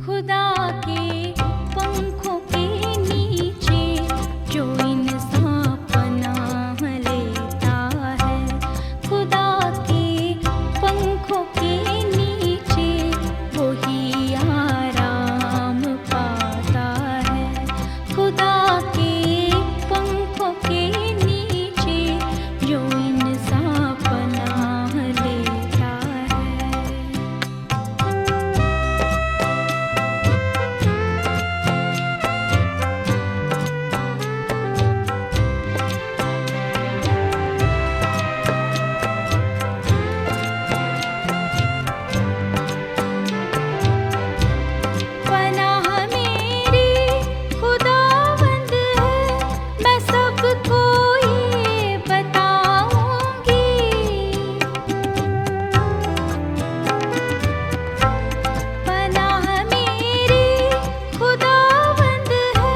खुदा के पंखों के नीचे जो इंसान पनाह लेता है, खुदा के पंखों के नीचे वही आराम पाता है। खुदा के पंखों के नीचे जो इंसान पनाह लेता है। पनाह मेरी खुदावंद है, मैं सबको ये बताऊंगी। पनाह मेरी खुदावंद है,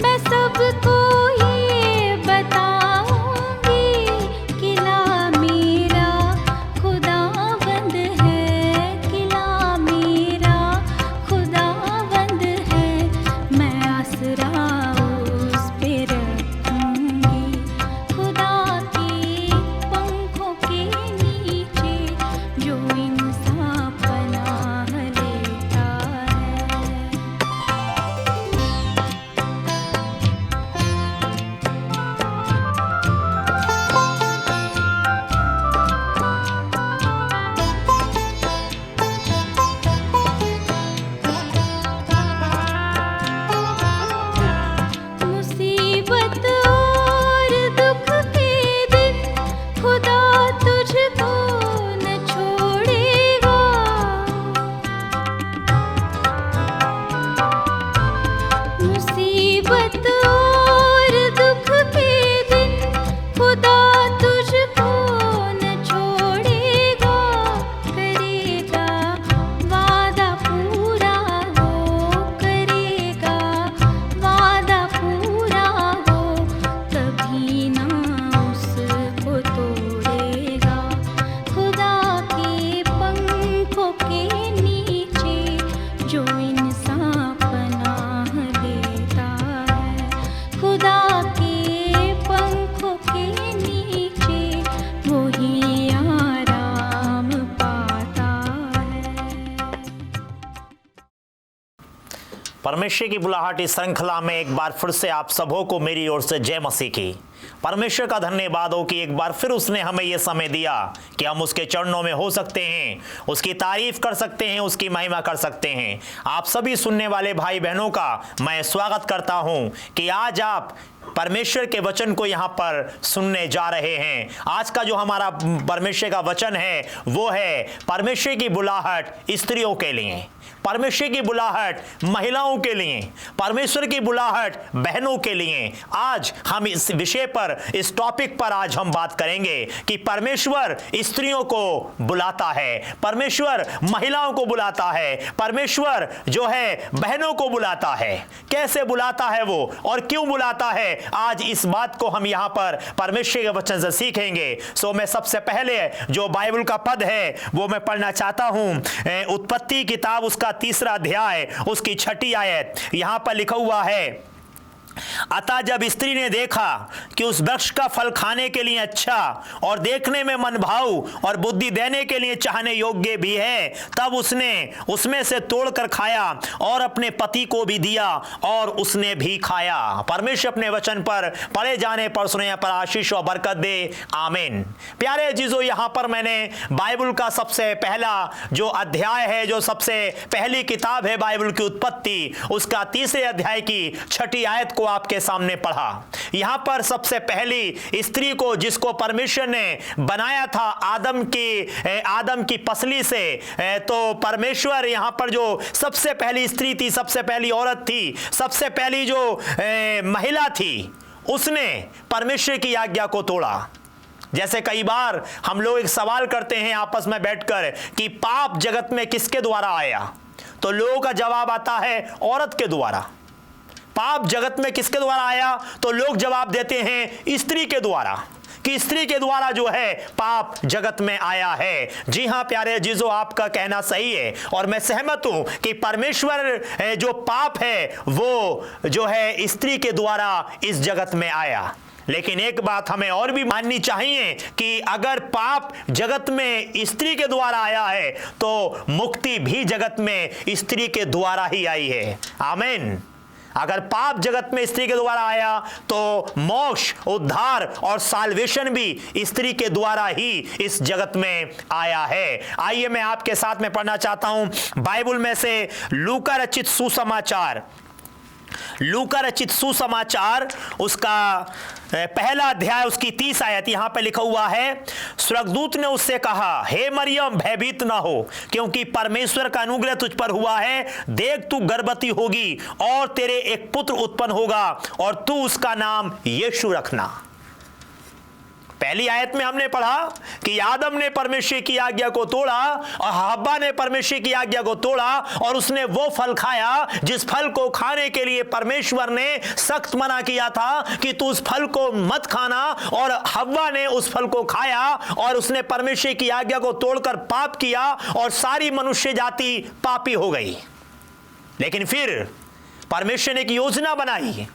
मैं सबको ये बताऊंगी। किला मेरा खुदावंद है, किला मेरा खुदावंद है, मैं आसरा उस पे रखूंगी। खुदा के पंखों के नीचे जो इंसान पनाह लेता है। मुसीबत और दुख के दिन खुदा तुझको न छोड़ेगा। मुसीबत और दुख के दिन खुदा तुझको न छोड़ेगा। करेगा वादा पूरा हो, करेगा वादा पूरा हो, कभी ना उसको तोड़ेगा। खुदा के पंखों के नीचे जो इंसान पनाह लेता है, खुदा के पंखों के नीचे वही आराम पाता है। परमेश्वर की बुलाहट इस श्रृंखला में एक बार फिर से आप सबों को मेरी ओर से जय मसीह की। परमेश्वर का धन्यवाद हो कि एक बार फिर उसने हमें यह समय दिया कि हम उसके चरणों में हो सकते हैं, उसकी तारीफ कर सकते हैं, उसकी महिमा कर सकते हैं। आप सभी सुनने वाले भाई बहनों का मैं स्वागत करता हूं कि आज आप परमेश्वर के वचन को यहाँ पर सुनने जा रहे हैं। आज का जो हमारा परमेश्वर का वचन है वो है परमेश्वर की बुलाहट स्त्रियों के लिए, परमेश्वर की बुलाहट महिलाओं के लिए, परमेश्वर की बुलाहट बहनों के लिए। आज हम इस विषय पर, इस टॉपिक पर आज हम बात करेंगे कि परमेश्वर स्त्रियों को बुलाता है, परमेश्वर महिलाओं को बुलाता है, परमेश्वर जो है बहनों को बुलाता है। कैसे बुलाता है वो और क्यों बुलाता है, आज इस बात को हम यहाँ पर परमेश्वर के वचन से सीखेंगे। सो मैं सबसे पहले जो बाइबल का पद है वो मैं पढ़ना चाहता हूँ। उत्पत्ति किताब उसका 3 अध्याय उसकी 6 आयत। यहाँ पर लिखा हुआ है, अतः जब स्त्री ने देखा कि उस वृक्ष का फल खाने के लिए अच्छा और देखने में मनभाऊ और बुद्धि देने के लिए चाहने योग्य भी है, तब उसने उसमें से तोड़कर खाया और अपने पति को भी दिया और उसने भी खाया। परमेश्वर अपने वचन पर पढ़े जाने पर सुने पर आशीष और बरकत दे, आमीन। प्यारे अजीजों, यहाँ पर मैंने बाइबल का सबसे पहला जो अध्याय है, जो सबसे पहली किताब है बाइबल की उत्पत्ति, उसका 3 अध्याय की 6 आयत को आपके सामने पढ़ा। यहां पर सबसे पहली स्त्री को, जिसको परमेश्वर ने बनाया था आदम की पसली से, तो परमेश्वर यहां पर जो सबसे पहली स्त्री थी, सबसे पहली औरत थी, सबसे पहली जो महिला थी, उसने परमेश्वर की आज्ञा को तोड़ा। जैसे कई बार हम लोग एक सवाल करते हैं आपस में बैठकर कि पाप जगत में किसके द्वारा आया, तो लोगों का जवाब आता है औरत के द्वारा। पाप जगत में किसके द्वारा आया, तो लोग जवाब देते हैं स्त्री के द्वारा। कि स्त्री के द्वारा जो है पाप जगत में आया है। जी हां प्यारे जीजो, आपका कहना सही है और मैं सहमत हूं कि परमेश्वर जो पाप है वो जो है स्त्री के द्वारा इस जगत में आया। लेकिन एक बात हमें और भी माननी चाहिए कि अगर पाप जगत में स्त्री के द्वारा आया है तो मुक्ति भी जगत में स्त्री के द्वारा ही आई है। आमीन। अगर पाप जगत में स्त्री के द्वारा आया तो मोक्ष, उद्धार और साल्वेशन भी स्त्री के द्वारा ही इस जगत में आया है। आइए मैं आपके साथ में पढ़ना चाहता हूं बाइबल में से लूका रचित सुसमाचार उसका पहला अध्याय उसकी 30 आयत। यहां पे लिखा हुआ है, स्वर्गदूत ने उससे कहा, हे मरियम भयभीत ना हो, क्योंकि परमेश्वर का अनुग्रह तुझ पर हुआ है। देख तू गर्भवती होगी और तेरे एक पुत्र उत्पन्न होगा और तू उसका नाम यीशु रखना। पहली आयत में हमने पढ़ा कि आदम ने परमेश्वर की आज्ञा को तोड़ा और हव्वा ने परमेश्वर की आज्ञा को तोड़ा और उसने वो फल खाया जिस फल को खाने के लिए परमेश्वर ने सख्त मना किया था कि तू उस फल को मत खाना, और हव्वा ने उस फल को खाया और उसने परमेश्वर की आज्ञा को तोड़कर पाप किया और सारी मनुष्य जाति पापी हो गई। लेकिन फिर परमेश्वर ने एक योजना बनाई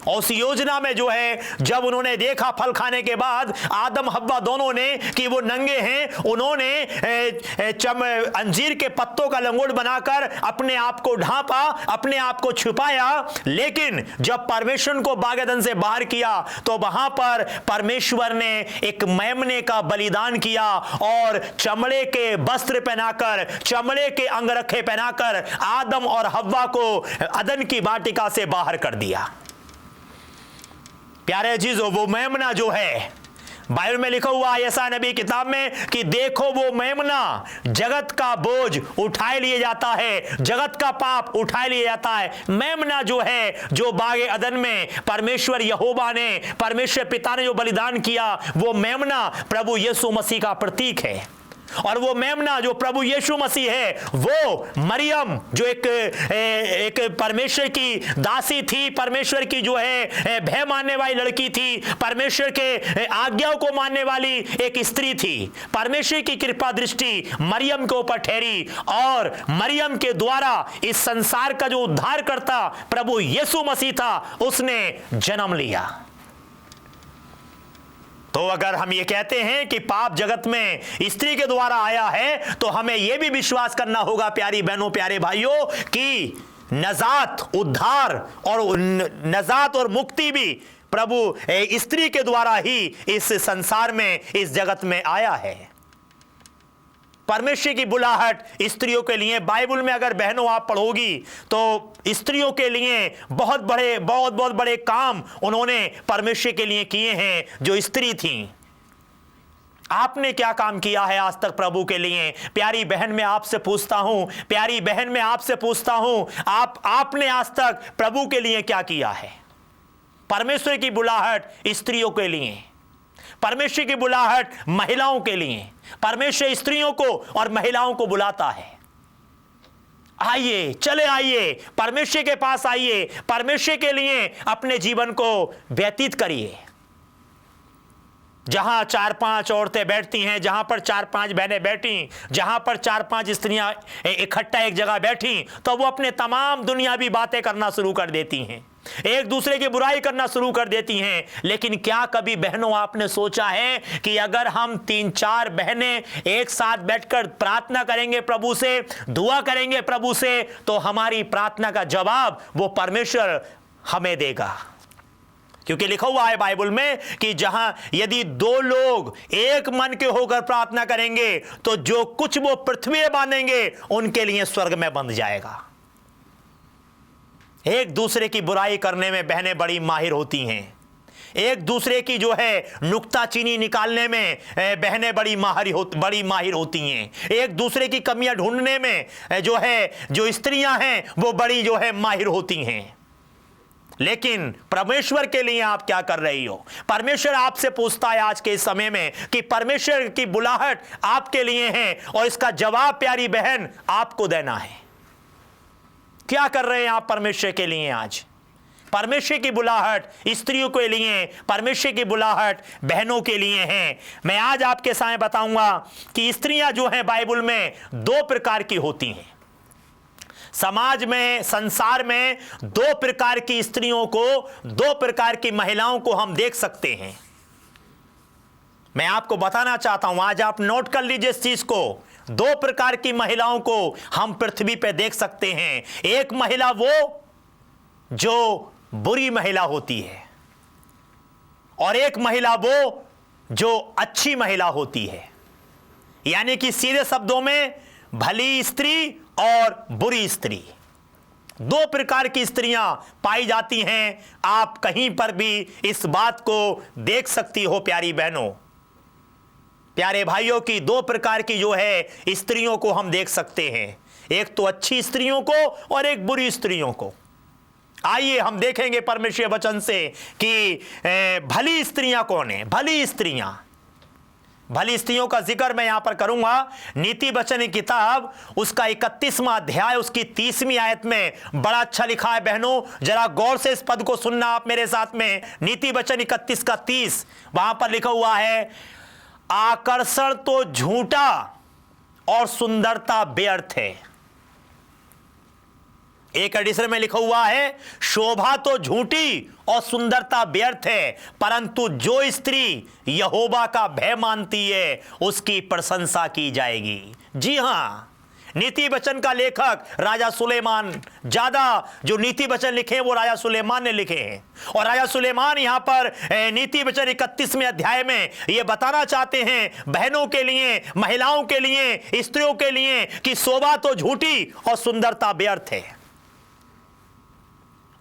और उस योजना में जो है जब उन्होंने देखा फल खाने के बाद आदम हव्वा दोनों ने कि वो नंगे हैं, उन्होंने अंजीर के पत्तों का लंगोट बनाकर अपने आप को ढांपा, अपने आप को छुपाया। लेकिन जब परमेश्वर को बागेदन से बाहर किया तो वहां पर परमेश्वर ने एक मेमने का बलिदान किया और चमड़े के वस्त्र पहनाकर, चमड़े के अंगरखे पहनाकर आदम और हव्वा को अदन की वाटिका से बाहर कर दिया। प्यारे अजीजों, वो मेमना जो है बाइबल में लिखा हुआ है यशायाह नबी किताब में कि देखो वो मेमना जगत का बोझ उठाए लिए जाता है, जगत का पाप उठाए लिए जाता है। मेमना जो है, जो बागे अदन में परमेश्वर यहोवा ने, परमेश्वर पिता ने जो बलिदान किया, वो मेमना प्रभु यीशु मसीह का प्रतीक है। और वो मेमना जो प्रभु यीशु मसीह है, वो मरियम जो एक परमेश्वर की दासी थी, परमेश्वर की जो है भय मानने वाली लड़की थी, परमेश्वर के आज्ञाओं को मानने वाली एक स्त्री थी। परमेश्वर की कृपा दृष्टि मरियम के ऊपर ठहरी और मरियम के द्वारा इस संसार का जो उद्धार करता प्रभु यीशु मसीह था, उसने जन्म लिया। तो अगर हम ये कहते हैं कि पाप जगत में स्त्री के द्वारा आया है तो हमें यह भी विश्वास करना होगा प्यारी बहनों, प्यारे भाइयों, कि नजात, उद्धार और नजात और मुक्ति भी प्रभु स्त्री के द्वारा ही इस संसार में, इस जगत में आया है। परमेश्वर की बुलाहट स्त्रियों के लिए बाइबल में अगर बहनों आप पढ़ोगी तो स्त्रियों के लिए बहुत बड़े काम उन्होंने परमेश्वर के लिए किए हैं जो स्त्री थी। आपने क्या काम किया है आज तक प्रभु के लिए? प्यारी बहन मैं आपसे पूछता हूं, प्यारी बहन मैं आपसे पूछता हूं, आपने आज तक प्रभु के लिए क्या किया है? परमेश्वर की बुलाहट स्त्रियों के लिए, परमेश्वर की बुलाहट महिलाओं के लिए। परमेश्वर स्त्रियों को और महिलाओं को बुलाता है, आइए, चले आइए, परमेश्वर के पास आइए, परमेश्वर के लिए अपने जीवन को व्यतीत करिए। जहां 4-5 औरतें बैठती हैं, जहां पर 4-5 बहनें बैठी, जहां पर 4-5 स्त्रियां इकट्ठा एक जगह बैठी, तो वो अपने तमाम दुनियावी बातें करना शुरू कर देती हैं, एक दूसरे की बुराई करना शुरू कर देती हैं। लेकिन क्या कभी बहनों आपने सोचा है कि अगर हम 3-4 बहनें एक साथ बैठकर प्रार्थना करेंगे प्रभु से, दुआ करेंगे प्रभु से, तो हमारी प्रार्थना का जवाब वो परमेश्वर हमें देगा। क्योंकि लिखा हुआ है बाइबल में कि जहां यदि 2 लोग एक मन के होकर प्रार्थना करेंगे तो जो कुछ वो पृथ्वी में बांधेंगे उनके लिए स्वर्ग में बंध जाएगा। एक दूसरे की बुराई करने में बहनें बड़ी माहिर होती हैं, एक दूसरे की जो है नुक्ताचीनी निकालने में बहनें बड़ी माहिर होती हैं, एक दूसरे की कमियां ढूंढने में जो स्त्रियां हैं वो बड़ी जो है माहिर होती हैं। लेकिन परमेश्वर के लिए आप क्या कर रही हो? परमेश्वर आपसे पूछता है आज के इस समय में कि परमेश्वर की बुलाहट आपके लिए है और इसका जवाब प्यारी बहन आपको देना है। क्या कर रहे हैं आप परमेश्वर के लिए आज? परमेश्वर की बुलाहट स्त्रियों के लिए, परमेश्वर की बुलाहट बहनों के लिए है। मैं आज आपके सामने बताऊंगा कि स्त्रियां जो हैं बाइबल में दो प्रकार की होती हैं। समाज में, संसार में दो प्रकार की स्त्रियों को, दो प्रकार की महिलाओं को हम देख सकते हैं। मैं आपको बताना चाहता हूं, आज आप नोट कर लीजिए इस चीज को। दो प्रकार की महिलाओं को हम पृथ्वी पर देख सकते हैं। एक महिला वो जो बुरी महिला होती है, और एक महिला वो जो अच्छी महिला होती है। यानी कि सीधे शब्दों में भली स्त्री और बुरी स्त्री, दो प्रकार की स्त्रियां पाई जाती हैं। आप कहीं पर भी इस बात को देख सकती हो प्यारी बहनों, प्यारे भाइयों की दो प्रकार की जो है स्त्रियों को हम देख सकते हैं। एक तो अच्छी स्त्रियों को और एक बुरी स्त्रियों को। आइए हम देखेंगे परमेश्वर वचन से कि भली स्त्रियां कौन है। भली स्त्रियों का जिक्र मैं यहां पर करूंगा। नीति वचन की किताब उसका 31वां अध्याय उसकी 30वीं आयत में बड़ा अच्छा लिखा है। बहनों जरा गौर से इस पद को सुनना आप मेरे साथ में। नीति वचन 31 का 30 वहां पर लिखा हुआ है, आकर्षण तो झूठा और सुंदरता व्यर्थ है। एक एडिशन में लिखा हुआ है, शोभा तो झूठी और सुंदरता व्यर्थ है, परंतु जो स्त्री यहोवा का भय मानती है उसकी प्रशंसा की जाएगी। जी हां, नीति वचन का लेखक राजा सुलेमान, ज्यादा जो नीति वचन लिखे हैं वो राजा सुलेमान ने लिखे हैं। और राजा सुलेमान यहां पर नीति वचन 31वें अध्याय में ये बताना चाहते हैं बहनों के लिए, महिलाओं के लिए, स्त्रियों के लिए कि शोभा तो झूठी और सुंदरता व्यर्थ है।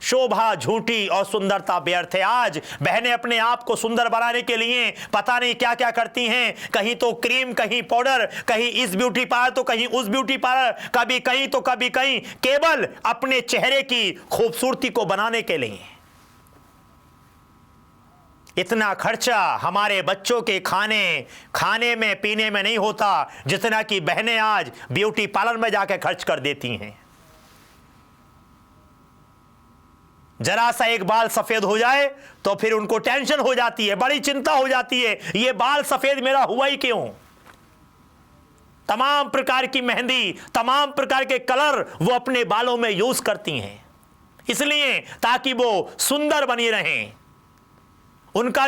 शोभा झूठी और सुंदरता व्यर्थ है। आज बहनें अपने आप को सुंदर बनाने के लिए पता नहीं क्या क्या करती हैं। कहीं तो क्रीम, कहीं पाउडर, कहीं इस ब्यूटी पार्लर तो कहीं उस ब्यूटी पार्लर, कभी कहीं तो कभी कहीं, केवल अपने चेहरे की खूबसूरती को बनाने के लिए। इतना खर्चा हमारे बच्चों के खाने में, पीने में नहीं होता जितना कि बहनें आज ब्यूटी पार्लर में जाकर खर्च कर देती हैं। जरा सा एक बाल सफेद हो जाए तो फिर उनको टेंशन हो जाती है, बड़ी चिंता हो जाती है, ये बाल सफेद मेरा हुआ ही क्यों। तमाम प्रकार की मेहंदी, तमाम प्रकार के कलर वो अपने बालों में यूज करती हैं, इसलिए ताकि वो सुंदर बनी रहें। उनका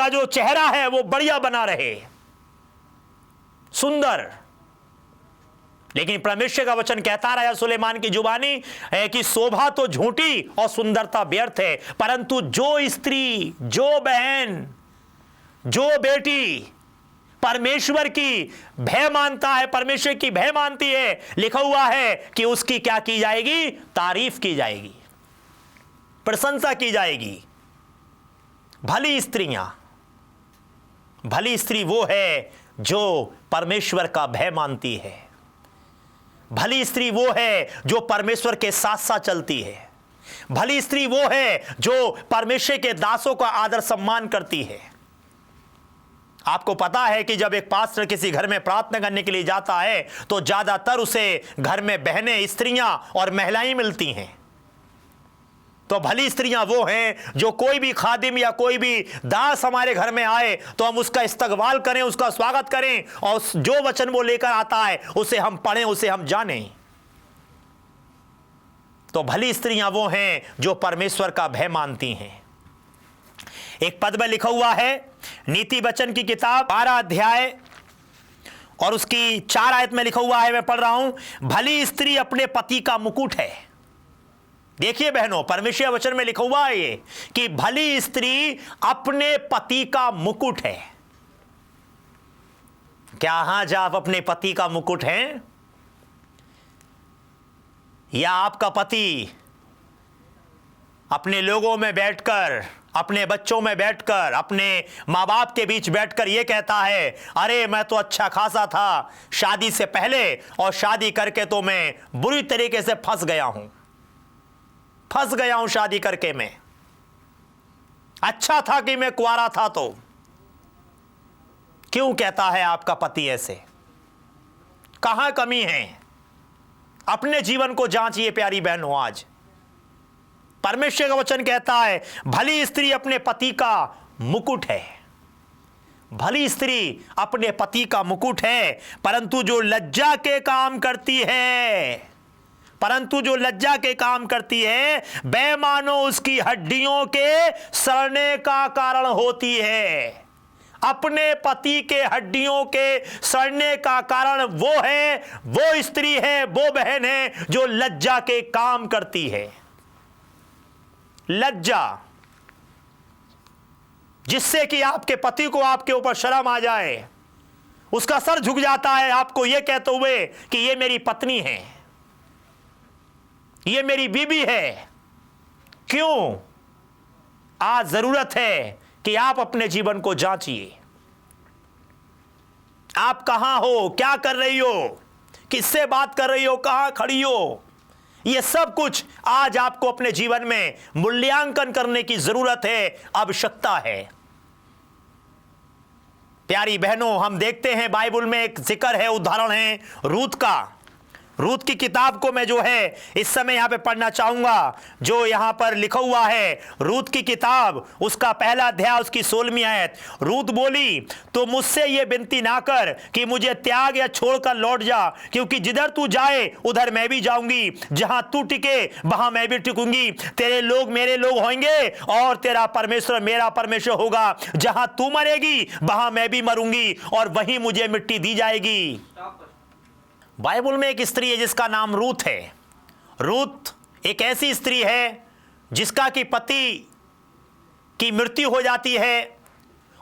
जो चेहरा है वो बढ़िया बना रहे, सुंदर। लेकिन परमेश्वर का वचन कहता रहा सुलेमान की जुबानी है कि शोभा तो झूठी और सुंदरता व्यर्थ है, परंतु जो स्त्री, जो बहन, जो बेटी परमेश्वर की भय मानता है, परमेश्वर की भय मानती है, लिखा हुआ है कि उसकी क्या की जाएगी? तारीफ की जाएगी, प्रशंसा की जाएगी। भली स्त्री वो है जो परमेश्वर का भय मानती है। भली स्त्री वो है जो परमेश्वर के साथ साथ चलती है। भली स्त्री वो है जो परमेश्वर के दासों का आदर सम्मान करती है। आपको पता है कि जब एक पास्टर किसी घर में प्रार्थना करने के लिए जाता है तो ज्यादातर उसे घर में बहनें, स्त्रियां और महिलाएं मिलती हैं। तो भली स्त्रियां वो हैं जो कोई भी खादिम या कोई भी दास हमारे घर में आए तो हम उसका इस्तकबाल करें, उसका स्वागत करें, और जो वचन वो लेकर आता है उसे हम पढ़ें, उसे हम जानें। तो भली स्त्रियां वो हैं जो परमेश्वर का भय मानती हैं। एक पद में लिखा हुआ है नीति वचन की किताब 12 अध्याय और उसकी 4 आयत में लिखा हुआ है, मैं पढ़ रहा हूं, भली स्त्री अपने पति का मुकुट है। देखिए बहनों, परमेश्वर वचन में लिखा हुआ है ये कि भली स्त्री अपने पति का मुकुट है। क्या आज आप अपने पति का मुकुट हैं? या आपका पति अपने लोगों में बैठकर, अपने बच्चों में बैठकर, अपने माँ बाप के बीच बैठकर ये कहता है, अरे मैं तो अच्छा खासा था शादी से पहले और शादी करके तो मैं बुरी तरीके से फंस गया हूं शादी करके। मैं अच्छा था कि मैं कुंवारा था। तो क्यों कहता है आपका पति ऐसे? कहां कमी है? अपने जीवन को जांचिए प्यारी बहनों। आज परमेश्वर का वचन कहता है भली स्त्री अपने पति का मुकुट है, भली स्त्री अपने पति का मुकुट है, परंतु जो लज्जा के काम करती है, परंतु जो लज्जा के काम करती है वह मानो उसकी हड्डियों के सड़ने का कारण होती है। अपने पति के हड्डियों के सड़ने का कारण वो है, वो स्त्री है, वो बहन है जो लज्जा के काम करती है। लज्जा, जिससे कि आपके पति को आपके ऊपर शर्म आ जाए, उसका सर झुक जाता है आपको यह कहते हुए कि ये मेरी पत्नी है, ये मेरी बीवी है। क्यों? आज जरूरत है कि आप अपने जीवन को जांचिए। आप कहां हो, क्या कर रही हो, किससे बात कर रही हो, कहां खड़ी हो, यह सब कुछ आज आपको अपने जीवन में मूल्यांकन करने की जरूरत है, आवश्यकता है। प्यारी बहनों, हम देखते हैं बाइबल में एक जिक्र है, उदाहरण है रूत का। रूत की किताब को मैं जो है इस समय यहां पे पढ़ना चाहूंगा, जो यहां पर लिखा हुआ है रूत की किताब, उसका पहला अध्याय, उसकी 16वीं आयत। रूत बोली, तो मुझसे ये विनती ना कर कि मुझे त्याग या छोड़कर लौट जा, क्योंकि जिधर तू जाए उधर मैं भी जाऊंगी, जहां तू टिके वहां मैं भी टिकूंगी। तेरे लोग मेरे लोग होंगे और तेरा परमेश्वर मेरा परमेश्वर होगा। जहां तू मरेगी वहां मैं भी मरूंगी और वहीं मुझे मिट्टी दी जाएगी। बाइबल में एक स्त्री है जिसका नाम रूत है। रूत एक ऐसी स्त्री है जिसका कि पति की मृत्यु हो जाती है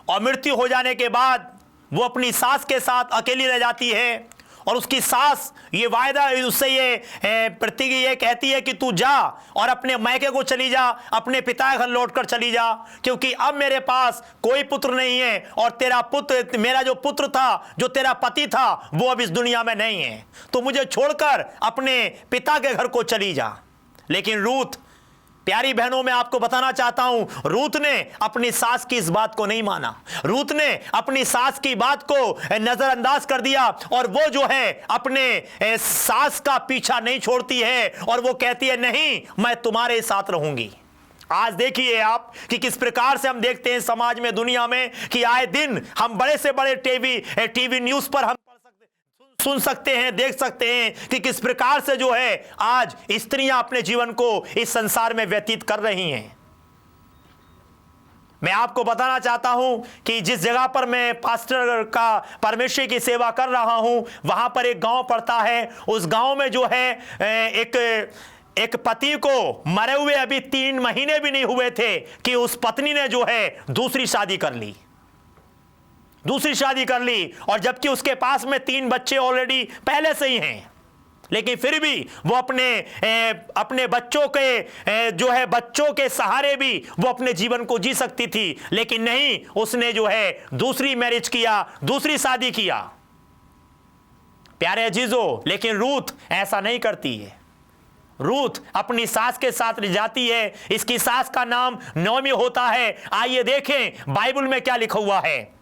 और मृत्यु हो जाने के बाद वो अपनी सास के साथ अकेली रह जाती है और उसकी सास ये वायदा उससे ये प्रतिज्ञा ये कहती है कि तू जा और अपने मायके को चली जा, अपने पिता घर लौटकर चली जा, क्योंकि अब मेरे पास कोई पुत्र नहीं है और तेरा पुत्र, मेरा जो पुत्र था, जो तेरा पति था, वो अब इस दुनिया में नहीं है, तो मुझे छोड़कर अपने पिता के घर को चली जा। लेकिन रूत, प्यारी बहनों, मैं आपको बताना चाहता हूं, रूत ने अपनी सास की इस बात को नहीं माना। रूत ने अपनी सास की बात को नजरअंदाज कर दिया और वो जो है अपने सास का पीछा नहीं छोड़ती है और वो कहती है नहीं, मैं तुम्हारे साथ रहूंगी। आज देखिए आप कि किस प्रकार से हम देखते हैं समाज में, दुनिया में, कि आए दिन हम बड़े से बड़े टीवी न्यूज पर हम सुन सकते हैं, देख सकते हैं कि किस प्रकार से जो है आज स्त्रियां अपने जीवन को इस संसार में व्यतीत कर रही हैं। मैं आपको बताना चाहता हूं कि जिस जगह पर मैं पास्टर का परमेश्वर की सेवा कर रहा हूं, वहां पर एक गांव पड़ता है। उस गांव में जो है एक पति को मरे हुए अभी 3 महीने भी नहीं हुए थे कि उस पत्नी ने जो है दूसरी शादी कर ली और जबकि उसके पास में 3 बच्चे ऑलरेडी पहले से ही हैं, लेकिन फिर भी वो अपने बच्चों के जो है बच्चों के सहारे भी वो अपने जीवन को जी सकती थी, लेकिन नहीं, उसने जो है दूसरी मैरिज किया, दूसरी शादी किया। प्यारे अजीजों, लेकिन रूत ऐसा नहीं करती है। रूत अपनी सास के साथ रह जाती है। इसकी सास का नाम नोमी होता है। आइए देखें बाइबल में क्या लिखा हुआ है।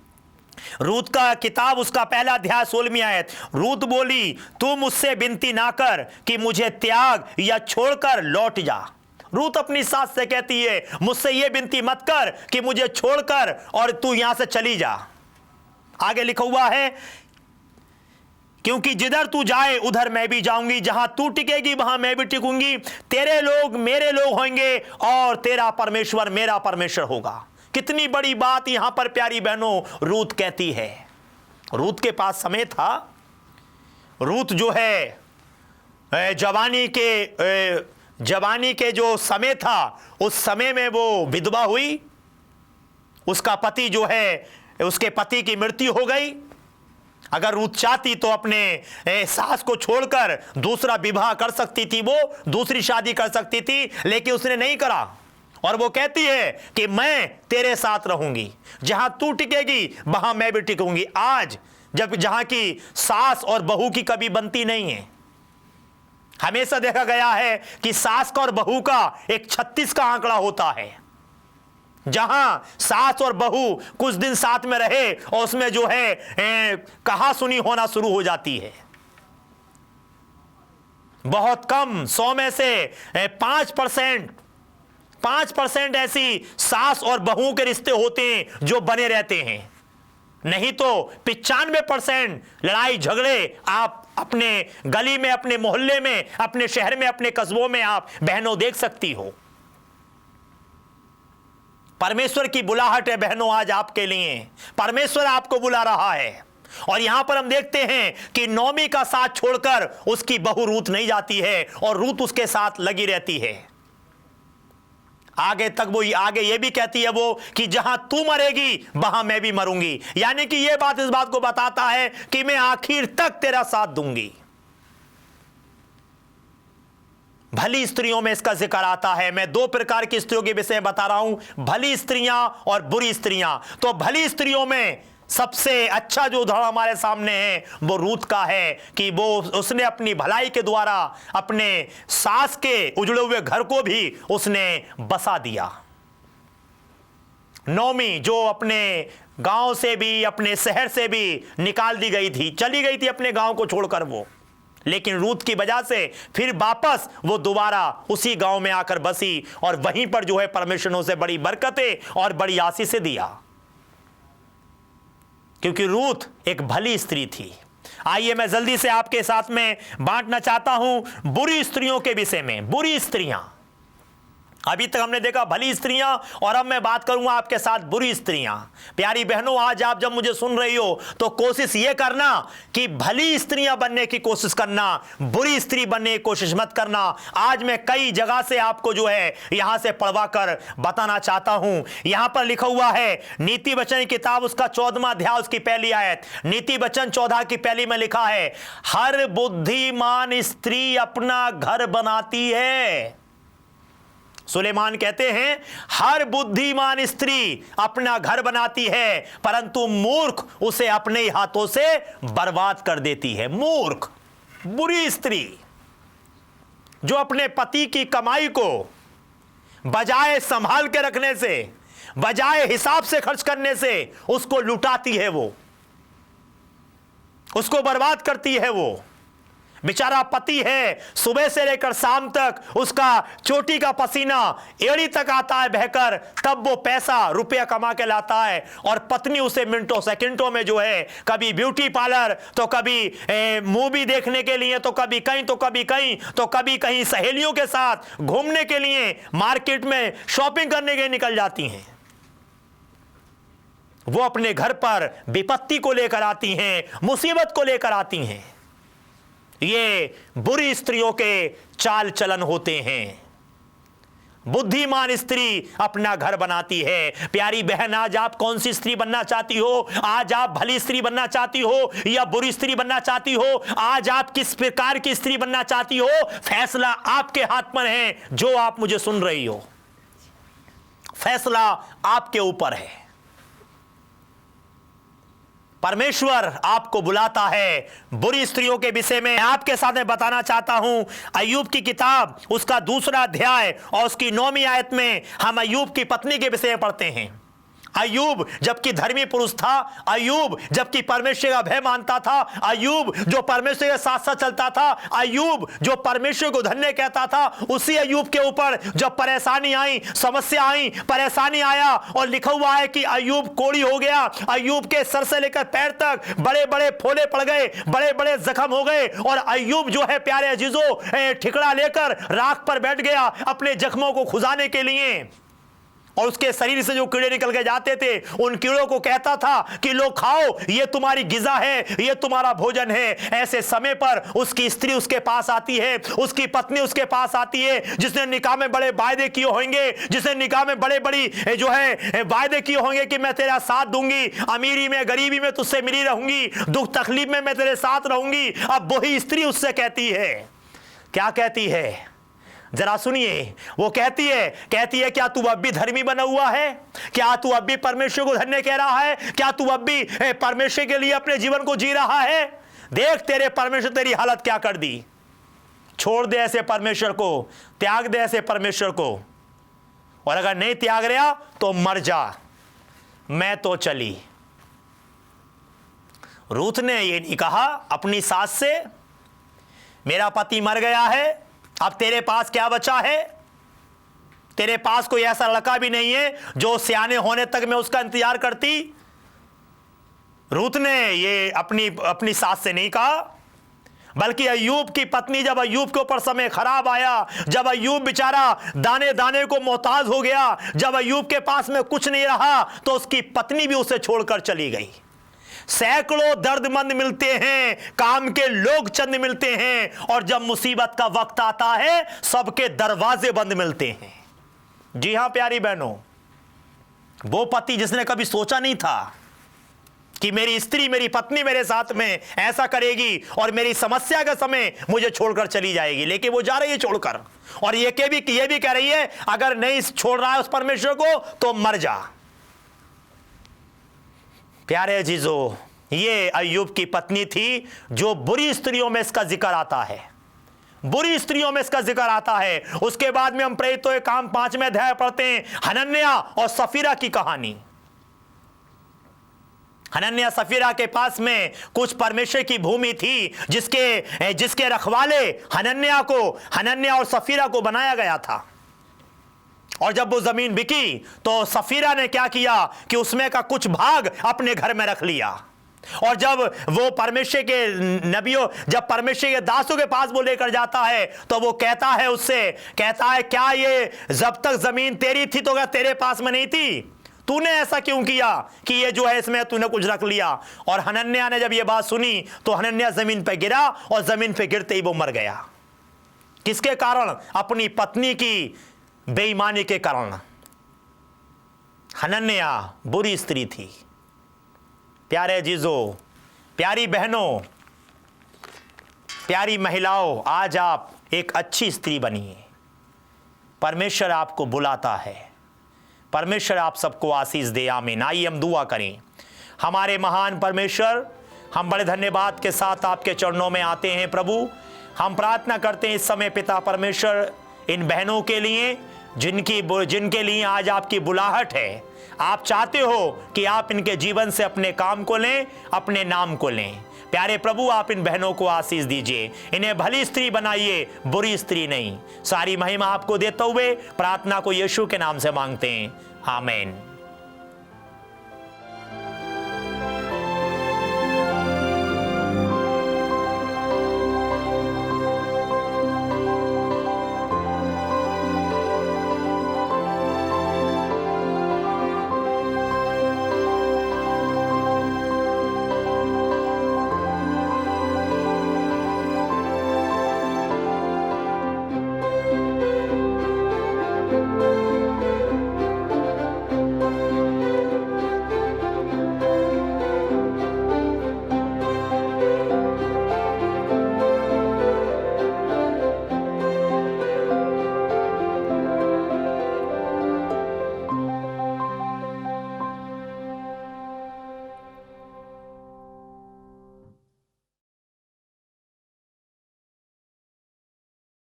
रूत का किताब, उसका पहला अध्याय 16वीं आयत। रूत बोली, तू मुझसे विनती ना कर कि मुझे त्याग या छोड़कर लौट जा। रूत अपनी सास से कहती है, मुझसे यह विनती मत कर कि मुझे छोड़कर और तू यहां से चली जा। आगे लिखा हुआ है, क्योंकि जिधर तू जाए उधर मैं भी जाऊंगी, जहां तू टिकेगी वहां मैं भी टिकूंगी। तेरे लोग मेरे लोग होंगे और तेरा परमेश्वर मेरा परमेश्वर होगा। कितनी बड़ी बात यहां पर प्यारी बहनों रूत कहती है। रूत के पास समय था। रूत जो है जवानी के जो समय था, उस समय में वो विधवा हुई। उसका पति जो है, उसके पति की मृत्यु हो गई। अगर रूत चाहती तो अपने सास को छोड़कर दूसरा विवाह कर सकती थी, वो दूसरी शादी कर सकती थी, लेकिन उसने नहीं करा। और वो कहती है कि मैं तेरे साथ रहूंगी, जहां तू टिकेगी वहां मैं भी टिकूंगी। आज जहां की सास और बहू की कभी बनती नहीं है। हमेशा देखा गया है कि सास का और बहू का एक 36 का आंकड़ा होता है, जहां सास और बहू कुछ दिन साथ में रहे और उसमें जो है कहा सुनी होना शुरू हो जाती है। बहुत कम, 100 में से 5% 5% ऐसी सास और बहुओं के रिश्ते होते हैं जो बने रहते हैं, नहीं तो 95% लड़ाई झगड़े आप अपने गली में, अपने मोहल्ले में, अपने शहर में, अपने कस्बों में आप बहनों देख सकती हो। परमेश्वर की बुलाहट है बहनों आज आपके लिए, परमेश्वर आपको बुला रहा है। और यहां पर हम देखते हैं कि नौमी का साथ छोड़कर उसकी बहू रूत नहीं जाती है और रूत उसके साथ लगी रहती है। आगे तक वो आगे ये भी कहती है वो कि जहां तू मरेगी वहां मैं भी मरूंगी, यानी कि ये बात इस बात को बताता है कि मैं आखिर तक तेरा साथ दूंगी। भली स्त्रियों में इसका जिक्र आता है। मैं 2 प्रकार की स्त्रियों के विषय बता रहा हूं, भली स्त्रियां और बुरी स्त्रियां। तो भली स्त्रियों में सबसे अच्छा जो उदाहरण हमारे सामने है वो रूत का है कि वो उसने अपनी भलाई के द्वारा अपने सास के उजड़े हुए घर को भी उसने बसा दिया। नौमी जो अपने गांव से भी, अपने शहर से भी निकाल दी गई थी, चली गई थी अपने गांव को छोड़कर वो, लेकिन रूत की वजह से फिर वापस वो दोबारा उसी गांव में आकर बसी और वहीं पर जो है परमेश्वर ने उसे बड़ी बरकतें और बड़ी आशीषें दिया, क्योंकि रूत एक भली स्त्री थी। आइए मैं जल्दी से आपके साथ में बांटना चाहता हूं बुरी स्त्रियों के विषय में। बुरी स्त्रियां, अभी तक हमने देखा भली स्त्रियां और अब मैं बात करूंगा आपके साथ बुरी स्त्रियां। प्यारी बहनों, आज आप जब मुझे सुन रही हो तो कोशिश ये करना कि भली स्त्रियां बनने की कोशिश करना, बुरी स्त्री बनने की कोशिश मत करना। आज मैं कई जगह से आपको जो है यहां से पढ़वा कर बताना चाहता हूं। यहां पर लिखा हुआ है नीति वचन की किताब, उसका 14वां अध्याय, उसकी पहली आयत, नीति वचन 14 की पहली में लिखा है, हर बुद्धिमान स्त्री अपना घर बनाती है। सुलेमान कहते हैं हर बुद्धिमान स्त्री अपना घर बनाती है, परंतु मूर्ख उसे अपने हाथों से बर्बाद कर देती है। मूर्ख, बुरी स्त्री जो अपने पति की कमाई को बजाय संभाल के रखने से, बजाय हिसाब से खर्च करने से उसको लुटाती है, वो उसको बर्बाद करती है। वो बेचारा पति है, सुबह से लेकर शाम तक उसका चोटी का पसीना एड़ी तक आता है बहकर, तब वो पैसा रुपया कमा के लाता है और पत्नी उसे मिनटों सेकंडों में जो है कभी ब्यूटी पार्लर, तो कभी मूवी देखने के लिए, तो कभी कहीं, तो कभी कहीं, तो कभी कहीं सहेलियों के साथ घूमने के लिए, मार्केट में शॉपिंग करने के लिए निकल जाती हैं। वो अपने घर पर विपत्ति को लेकर आती हैं, मुसीबत को लेकर आती हैं। ये बुरी स्त्रियों के चाल चलन होते हैं। बुद्धिमान स्त्री अपना घर बनाती है। प्यारी बहन, आज आप कौन सी स्त्री बनना चाहती हो? आज आप भली स्त्री बनना चाहती हो या बुरी स्त्री बनना चाहती हो? आज आप किस प्रकार की स्त्री बनना चाहती हो? फैसला आपके हाथ में है। जो आप मुझे सुन रही हो, फैसला आपके ऊपर है। परमेश्वर आपको बुलाता है। बुरी स्त्रियों के विषय में आपके साथ में बताना चाहता हूं। अय्यूब की किताब, उसका 2वां अध्याय और उसकी 9वीं आयत में हम अय्यूब की पत्नी के विषय में पढ़ते हैं। अय्यूब जबकि धर्मी पुरुष था, अय्यूब जबकि परमेश्वर का भय मानता था, अय्यूब जो परमेश्वर के साथ साथ चलता था, अय्यूब जो परमेश्वर को धन्य कहता था, उसी अय्यूब के ऊपर जब परेशानी आई, समस्या आई, परेशानी आया और लिखा हुआ है कि अय्यूब कोढ़ी हो गया। अय्यूब के सर से लेकर पैर तक बड़े बड़े फोले पड़ गए, बड़े बड़े जख्म हो गए और अय्यूब जो है प्यारे अजीजों ठिकरा लेकर राख पर बैठ गया अपने जख्मों को खुजाने के लिए। और उसके शरीर से जो कीड़े निकल के जाते थे, उन कीड़ों को कहता था कि लो खाओ, ये तुम्हारी गिजा है, ये तुम्हारा भोजन है। ऐसे समय पर उसकी स्त्री उसके पास आती है, उसकी पत्नी उसके पास आती है, जिसने निकाह में बड़े वायदे किए होंगे, जिसने निकाह में बड़े बड़ी जो है वायदे किए होंगे कि मैं तेरा साथ दूंगी, अमीरी में गरीबी में तुझसे मिली रहूंगी, दुख तकलीफ में मैं तेरे साथ रहूंगी। अब वही स्त्री उससे कहती है, क्या कहती है जरा सुनिए। वो कहती है क्या तू अब भी धर्मी बना हुआ है? क्या तू अब भी परमेश्वर को धन्य कह रहा है? क्या तू अब भी परमेश्वर के लिए अपने जीवन को जी रहा है? देख तेरे परमेश्वर तेरी हालत क्या कर दी। छोड़ दे ऐसे परमेश्वर को, त्याग दे ऐसे परमेश्वर को, और अगर नहीं त्याग रहा तो मर जा, मैं तो चली। रूथ ने ये नहीं कहा अपनी सास से, मेरा पति मर गया है, अब तेरे पास क्या बचा है? तेरे पास कोई ऐसा लड़का भी नहीं है जो सियाने होने तक में उसका इंतजार करती? रूत ने ये अपनी सास से नहीं कहा, बल्कि अय्यूब की पत्नी, जब अय्यूब के ऊपर समय खराब आया, जब अय्यूब बेचारा दाने दाने को मोहताज हो गया, जब अय्यूब के पास में कुछ नहीं रहा, तो उसकी पत्नी भी उसे छोड़कर चली गई। सैकड़ों दर्दमंद मिलते हैं, काम के लोग चंद मिलते हैं, और जब मुसीबत का वक्त आता है सबके दरवाजे बंद मिलते हैं। जी हां प्यारी बहनों, वो पति जिसने कभी सोचा नहीं था कि मेरी स्त्री, मेरी पत्नी मेरे साथ में ऐसा करेगी और मेरी समस्या का समय मुझे छोड़कर चली जाएगी, लेकिन वो जा रही है छोड़कर, और ये भी कह रही है अगर नहीं छोड़ रहा है उस परमेश्वर को तो मर जा। प्यारे अजीजों, ये अय्यूब की पत्नी थी, जो बुरी स्त्रियों में इसका जिक्र आता है, बुरी स्त्रियों में इसका जिक्र आता है। उसके बाद में हम प्रेरितों के काम 5वें अध्याय पढ़ते हैं हनन्याह और सफीरा की कहानी। हनन्याह सफीरा के पास में कुछ परमेश्वर की भूमि थी, जिसके रखवाले हनन्याह और सफीरा को बनाया गया था। और जब वो जमीन बिकी तो सफीरा ने क्या किया कि उसमें का कुछ भाग अपने घर में रख लिया। और जब वो परमेश्वर के नबियों, जब परमेश्वर के दासों के पास वो लेकर जाता है, तो वो कहता है क्या ये जब तक जमीन तेरी थी तो क्या तेरे पास में नहीं थी? तूने ऐसा क्यों किया कि ये जो है इसमें तूने कुछ रख लिया? और हनन्याह ने जब ये बात सुनी तो हनन्याह जमीन पे गिरा, और जमीन पे गिरते ही वो मर गया। किसके कारण? अपनी पत्नी की बेईमानी के कारण। हनन्याह बुरी स्त्री थी। प्यारे जीजों, प्यारी बहनों, प्यारी महिलाओं, आज आप एक अच्छी स्त्री बनिए। परमेश्वर आपको बुलाता है। परमेश्वर आप सबको आशीष दे। आमीन। आइए हम दुआ करें। हमारे महान परमेश्वर, हम बड़े धन्यवाद के साथ आपके चरणों में आते हैं प्रभु। हम प्रार्थना करते हैं इस समय पिता परमेश्वर इन बहनों के लिए जिनके लिए आज आपकी बुलाहट है। आप चाहते हो कि आप इनके जीवन से अपने काम को लें, अपने नाम को लें। प्यारे प्रभु, आप इन बहनों को आशीष दीजिए, इन्हें भली स्त्री बनाइए, बुरी स्त्री नहीं। सारी महिमा आपको देते हुए प्रार्थना को यीशु के नाम से मांगते हैं। आमीन।